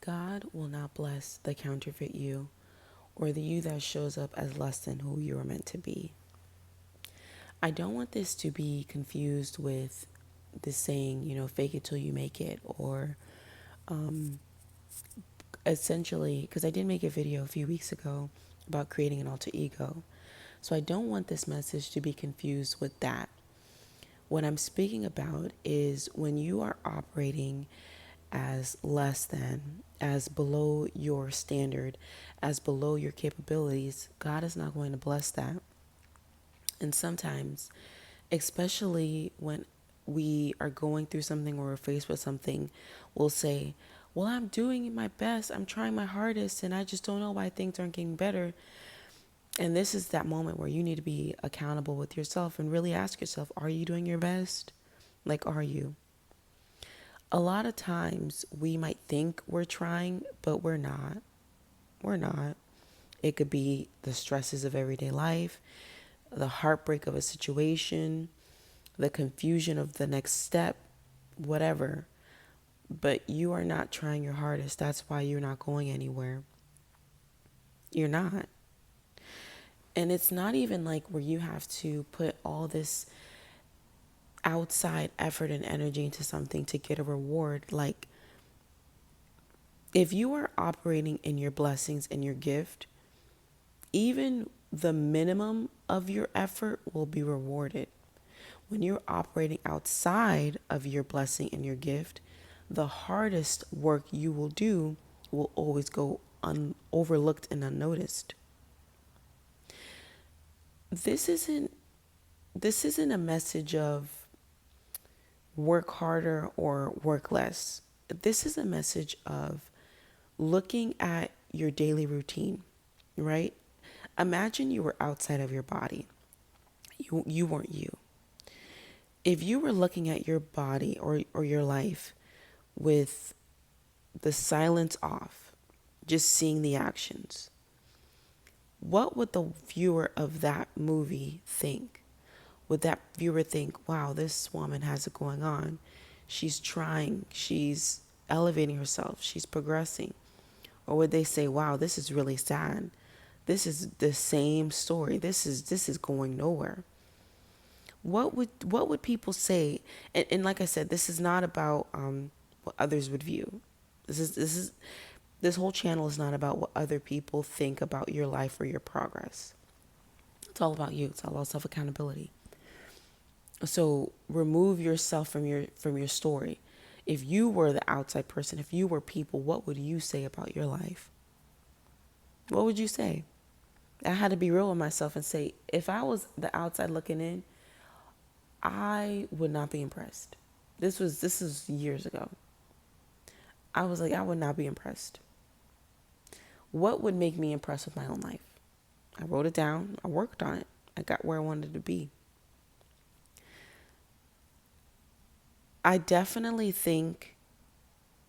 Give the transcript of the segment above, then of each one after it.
God will not bless the counterfeit you or the you that shows up as less than who you are meant to be. I don't want this to be confused with the saying, fake it till you make it, or essentially, because I did make a video a few weeks ago about creating an alter ego. So I don't want this message to be confused with that. What I'm speaking about is when you are operating as less than, as below your standard, as below your capabilities, God is not going to bless that. And sometimes, especially when we are going through something or we're faced with something, we'll say, well, I'm doing my best, I'm trying my hardest, and I just don't know why things aren't getting better. And this is that moment where you need to be accountable with yourself and really ask yourself, are you doing your best? Like, are you? A lot of times we might think we're trying, but we're not. We're not. It could be the stresses of everyday life, the heartbreak of a situation, the confusion of the next step, whatever. But you are not trying your hardest. That's why you're not going anywhere. You're not. And it's not even like where you have to put all this outside effort and energy into something to get a reward. Like, if you are operating in your blessings and your gift, even the minimum of your effort will be rewarded. When you're operating outside of your blessing and your gift, the hardest work you will do will always go overlooked and unnoticed. This isn't a message of work harder or work less. This is a message of looking at your daily routine, right? Imagine you were outside of your body. You weren't you. If you were looking at your body or your life with the silence off, just seeing the actions, what would the viewer of that movie think? Would that viewer think, wow, this woman has it going on. She's trying, she's elevating herself, she's progressing. Or would they say, wow, this is really sad. This is the same story. This is going nowhere. What would people say? And like I said, this is not about what others would view. This whole channel is not about what other people think about your life or your progress. It's all about you. It's all about self-accountability. So remove yourself from your story. If you were the outside person, if you were people, what would you say about your life? What would you say? I had to be real with myself and say, if I was the outside looking in, I would not be impressed. This is years ago. I was like, I would not be impressed. What would make me impressed with my own life? I wrote it down. I worked on it. I got where I wanted to be. I definitely think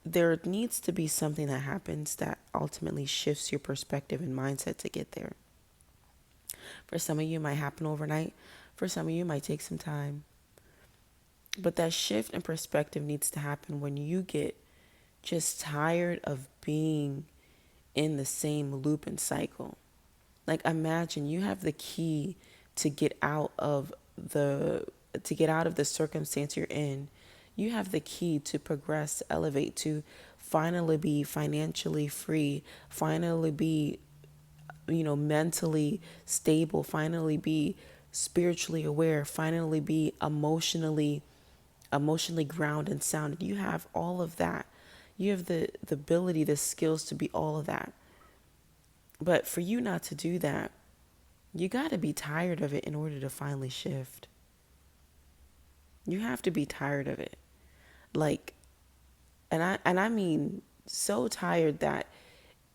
there needs to be something that happens that ultimately shifts your perspective and mindset to get there. For some of you, it might happen overnight. For some of you, it might take some time. But that shift in perspective needs to happen when you get just tired of being in the same loop and cycle. Like, imagine you have the key to get out of the circumstance you're in. You have the key to progress, to elevate, to finally be financially free, finally be, mentally stable, finally be spiritually aware, finally be emotionally grounded and sound. You have all of that. You have the ability, the skills to be all of that. But for you not to do that, you got to be tired of it in order to finally shift. You have to be tired of it. Like, and I mean so tired that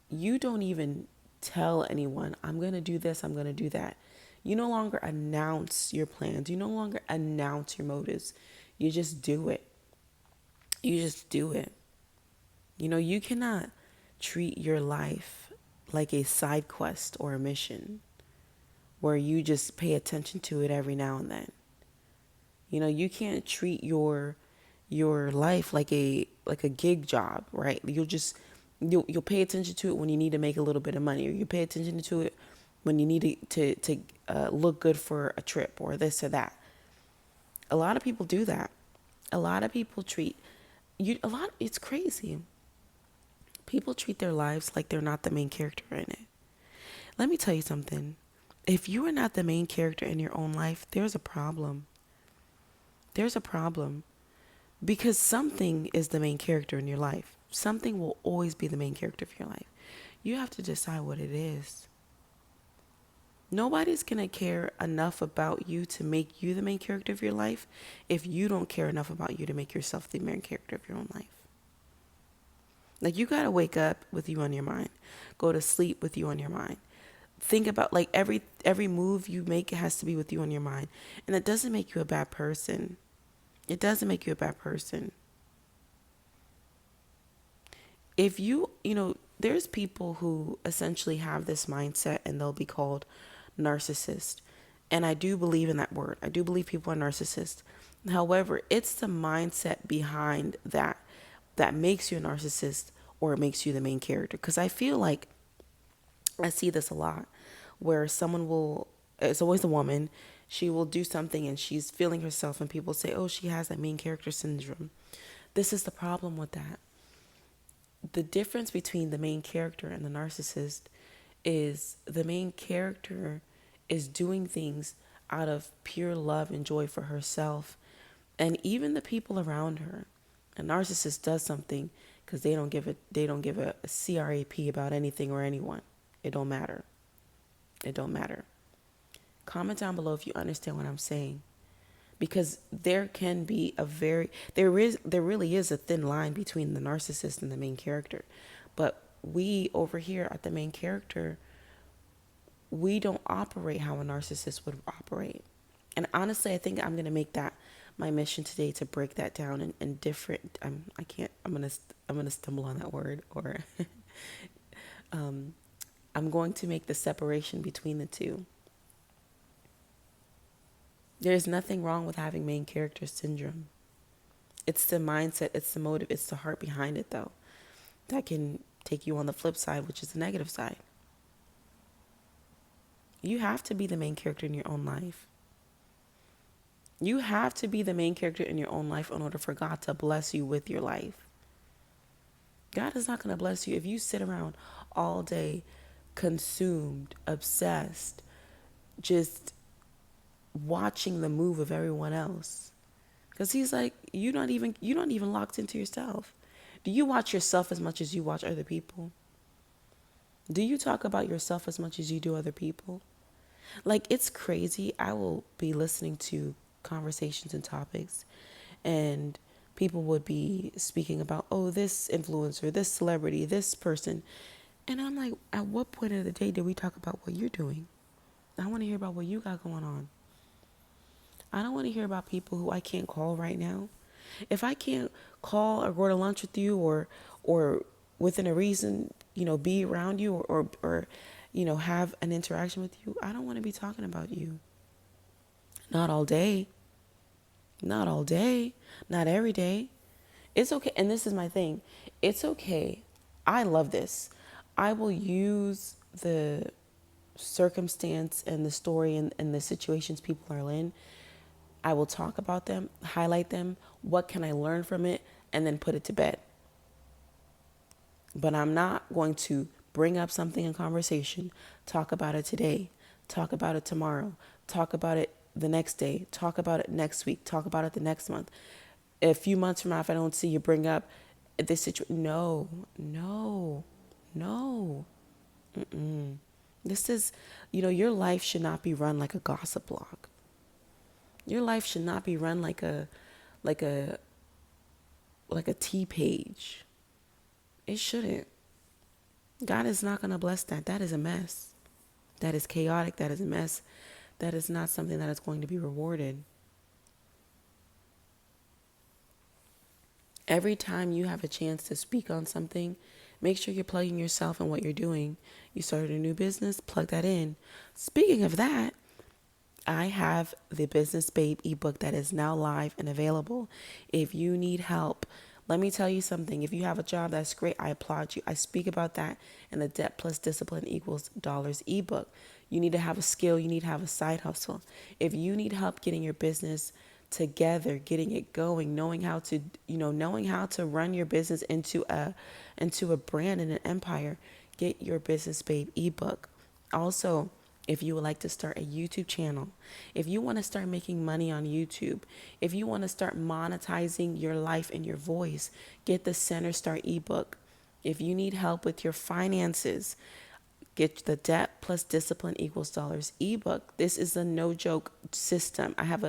you don't even tell anyone, I'm going to do this, I'm going to do that. You no longer announce your plans. You no longer announce your motives. You just do it. You just do it. You cannot treat your life like a side quest or a mission where you just pay attention to it every now and then. You can't treat your life like a gig job, right? You'll just You'll pay attention to it when you need to make a little bit of money, or you pay attention to it when you need to look good for a trip or this or that. A lot of people do that. A lot of people treat you a lot. It's crazy. People treat their lives like they're not the main character in it. Let me tell you something. If you are not the main character in your own life, there's a problem. There's a problem. Because something is the main character in your life. Something will always be the main character of your life. You have to decide what it is. Nobody's going to care enough about you to make you the main character of your life if you don't care enough about you to make yourself the main character of your own life. Like, you got to wake up with you on your mind. Go to sleep with you on your mind. Think about, like, every move you make, it has to be with you on your mind. And that doesn't make you a bad person. It doesn't make you a bad person. If there's people who essentially have this mindset and they'll be called narcissist. And I do believe in that word. I do believe people are narcissists. However, it's the mindset behind that makes you a narcissist, or it makes you the main character. Because I feel like I see this a lot where it's always a woman, she will do something and she's feeling herself and people say, oh, she has that main character syndrome. This is the problem with that. The difference between the main character and the narcissist is the main character is doing things out of pure love and joy for herself and even the people around her. A narcissist does something because they don't give a crap about anything or anyone. It don't matter. It don't matter. Comment down below if you understand what I'm saying, because there really is a thin line between the narcissist and the main character. But we over here at the main character, we don't operate how a narcissist would operate. And honestly, I think I'm going to make that my mission today, to break that down in different, I'm going to stumble on that word, or I'm going to make the separation between the two. There's nothing wrong with having main character syndrome. It's the mindset, it's the motive, it's the heart behind it, though, that can take you on the flip side, which is the negative side. You have to be the main character in your own life. You have to be the main character in your own life in order for God to bless you with your life. God is not going to bless you if you sit around all day consumed, obsessed, just watching the move of everyone else. Because he's like, you're not even locked into yourself. Do you watch yourself as much as you watch other people? Do you talk about yourself as much as you do other people? Like, it's crazy. I will be listening to conversations and topics, and people would be speaking about, oh, this influencer, this celebrity, this person. And I'm like, at what point of the day did we talk about what you're doing? I want to hear about what you got going on. I don't want to hear about people who I can't call right now. If I can't call or go to lunch with you, or within a reason, be around you, or have an interaction with you, I don't want to be talking about you. Not all day. Not all day. Not every day. It's okay. And this is my thing. It's okay. I love this. I will use the circumstance and the story and the situations people are in. I will talk about them, highlight them. What can I learn from it? And then put it to bed. But I'm not going to bring up something in conversation, talk about it today, talk about it tomorrow, talk about it the next day, talk about it next week, talk about it the next month. A few months from now, if I don't see you bring up this situation, no. This is, your life should not be run like a gossip blog. Your life should not be run like a tea page. It shouldn't. God is not going to bless that. That is a mess. That is chaotic. That is a mess. That is not something that is going to be rewarded. Every time you have a chance to speak on something, make sure you're plugging yourself in what you're doing. You started a new business, plug that in. Speaking of that, I have the Business Babe ebook that is now live and available. If you need help, Let me tell you something. If you have a job, that's great. I applaud you. I speak about that in the Debt Plus Discipline Equals Dollars ebook. You need to have a skill. You need to have a side hustle. If you need help getting your business together, getting it going, knowing how to, knowing how to run your business into a brand and an empire, get your Business Babe ebook. Also, if you would like to start a YouTube channel, if you want to start making money on YouTube, if you want to start monetizing your life and your voice, get the Center Start ebook. If you need help with your finances, get the Debt Plus Discipline Equals Dollars ebook. This is a no joke system. I have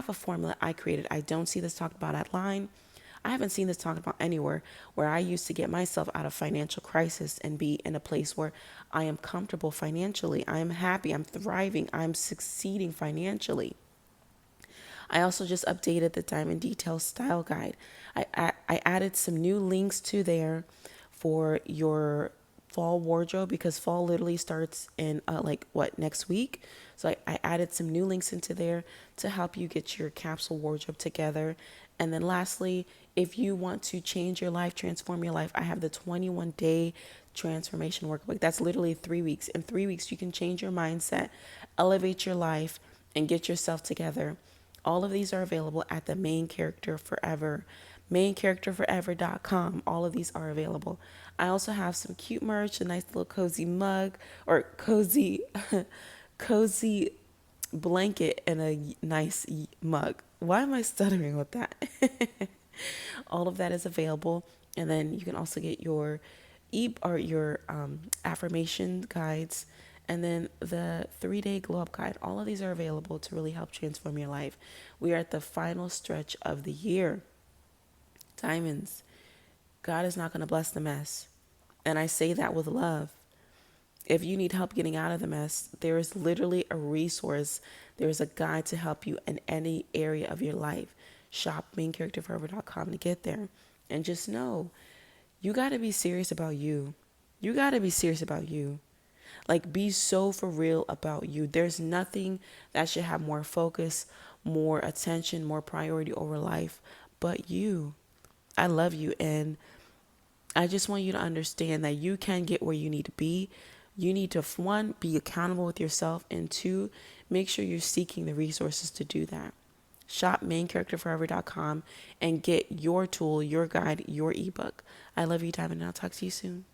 a formula I created. I don't see this talked about online. I haven't seen this talked about anywhere, where I used to get myself out of financial crisis and be in a place where I am comfortable financially. I am happy. I'm thriving. I'm succeeding financially. I also just updated the Diamond Detail Style Guide. I added some new links to there for your fall wardrobe, because fall literally starts in next week. So I added some new links into there to help you get your capsule wardrobe together. And then lastly, if you want to change your life, transform your life, I have the 21-day transformation workbook. That's literally 3 weeks. In 3 weeks, you can change your mindset, elevate your life, and get yourself together. All of these are available at the Main Character Forever, maincharacterforever.com. All of these are available. I also have some cute merch, a nice little cozy mug, or cozy blanket, and a nice mug. Why am I stuttering with that? All of that is available. And then you can also get your affirmation guides, and then the 3-day glow up guide. All of these are available to really help transform your life. We are at the final stretch of the year. Diamonds, God is not going to bless the mess. And I say that with love. If you need help getting out of the mess, there is literally a resource. There is a guide to help you in any area of your life. Shop maincharacterforever.com to get there. And just know, you got to be serious about you. You got to be serious about you. Like, be so for real about you. There's nothing that should have more focus, more attention, more priority over life but you. I love you, and I just want you to understand that you can get where you need to be. You need to, one, be accountable with yourself, and two, make sure you're seeking the resources to do that. Shop maincharacterforever.com and get your tool, your guide, your ebook. I love you, Diamond, and I'll talk to you soon.